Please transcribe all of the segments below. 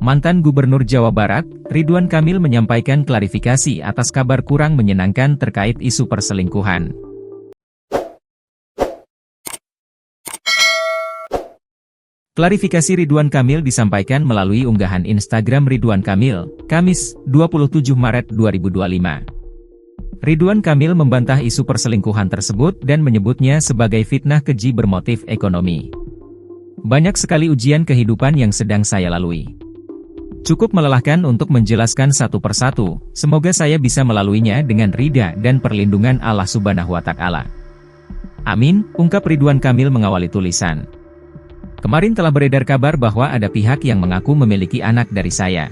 Mantan Gubernur Jawa Barat, Ridwan Kamil menyampaikan klarifikasi atas kabar kurang menyenangkan terkait isu perselingkuhan. Klarifikasi Ridwan Kamil disampaikan melalui unggahan Instagram Ridwan Kamil, Kamis, 27 Maret 2025. Ridwan Kamil membantah isu perselingkuhan tersebut dan menyebutnya sebagai fitnah keji bermotif ekonomi. Banyak sekali ujian kehidupan yang sedang saya lalui. Cukup melelahkan untuk menjelaskan satu persatu, semoga saya bisa melaluinya dengan ridha dan perlindungan Allah Subhanahu wa Ta'ala. Amin, ungkap Ridwan Kamil mengawali tulisan. Kemarin telah beredar kabar bahwa ada pihak yang mengaku memiliki anak dari saya.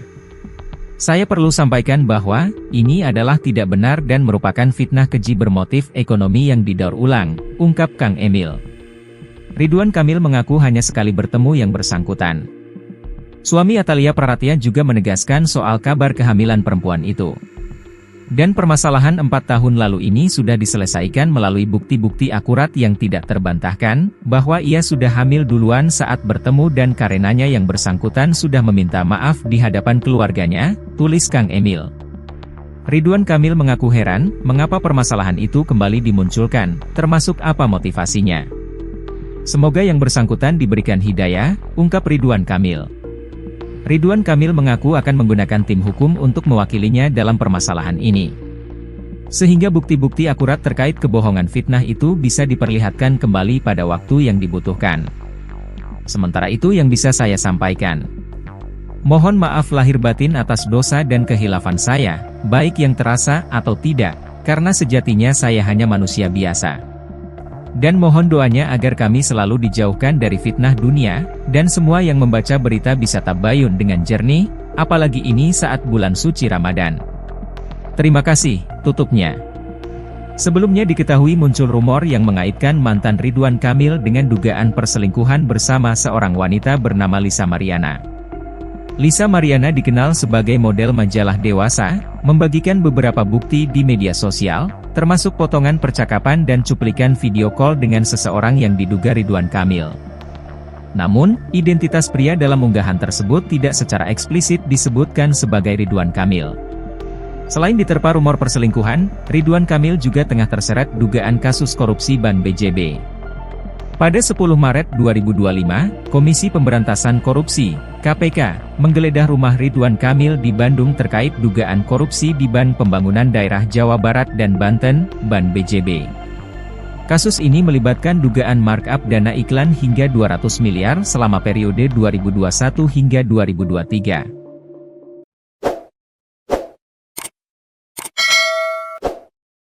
Saya perlu sampaikan bahwa, ini adalah tidak benar dan merupakan fitnah keji bermotif ekonomi yang didaur ulang, ungkap Kang Emil. Ridwan Kamil mengaku hanya sekali bertemu yang bersangkutan. Suami Atalia Praratia juga menegaskan soal kabar kehamilan perempuan itu. Dan permasalahan 4 tahun lalu ini sudah diselesaikan melalui bukti-bukti akurat yang tidak terbantahkan, bahwa ia sudah hamil duluan saat bertemu dan karenanya yang bersangkutan sudah meminta maaf di hadapan keluarganya, tulis Kang Emil. Ridwan Kamil mengaku heran, mengapa permasalahan itu kembali dimunculkan, termasuk apa motivasinya. Semoga yang bersangkutan diberikan hidayah, ungkap Ridwan Kamil. Ridwan Kamil mengaku akan menggunakan tim hukum untuk mewakilinya dalam permasalahan ini. Sehingga bukti-bukti akurat terkait kebohongan fitnah itu bisa diperlihatkan kembali pada waktu yang dibutuhkan. Sementara itu yang bisa saya sampaikan. Mohon maaf lahir batin atas dosa dan kehilafan saya, baik yang terasa atau tidak, karena sejatinya saya hanya manusia biasa. Dan mohon doanya agar kami selalu dijauhkan dari fitnah dunia, dan semua yang membaca berita bisa tabayun dengan jernih, apalagi ini saat bulan suci Ramadan. Terima kasih, tutupnya. Sebelumnya diketahui muncul rumor yang mengaitkan mantan Ridwan Kamil dengan dugaan perselingkuhan bersama seorang wanita bernama Lisa Mariana. Lisa Mariana dikenal sebagai model majalah dewasa, membagikan beberapa bukti di media sosial, termasuk potongan percakapan dan cuplikan video call dengan seseorang yang diduga Ridwan Kamil. Namun, identitas pria dalam unggahan tersebut tidak secara eksplisit disebutkan sebagai Ridwan Kamil. Selain diterpa rumor perselingkuhan, Ridwan Kamil juga tengah terseret dugaan kasus korupsi Bank BJB. Pada 10 Maret 2025, Komisi Pemberantasan Korupsi, KPK, menggeledah rumah Ridwan Kamil di Bandung terkait dugaan korupsi di Bank Pembangunan Daerah Jawa Barat dan Banten, Bank BJB. Kasus ini melibatkan dugaan markup dana iklan hingga 200 miliar selama periode 2021 hingga 2023.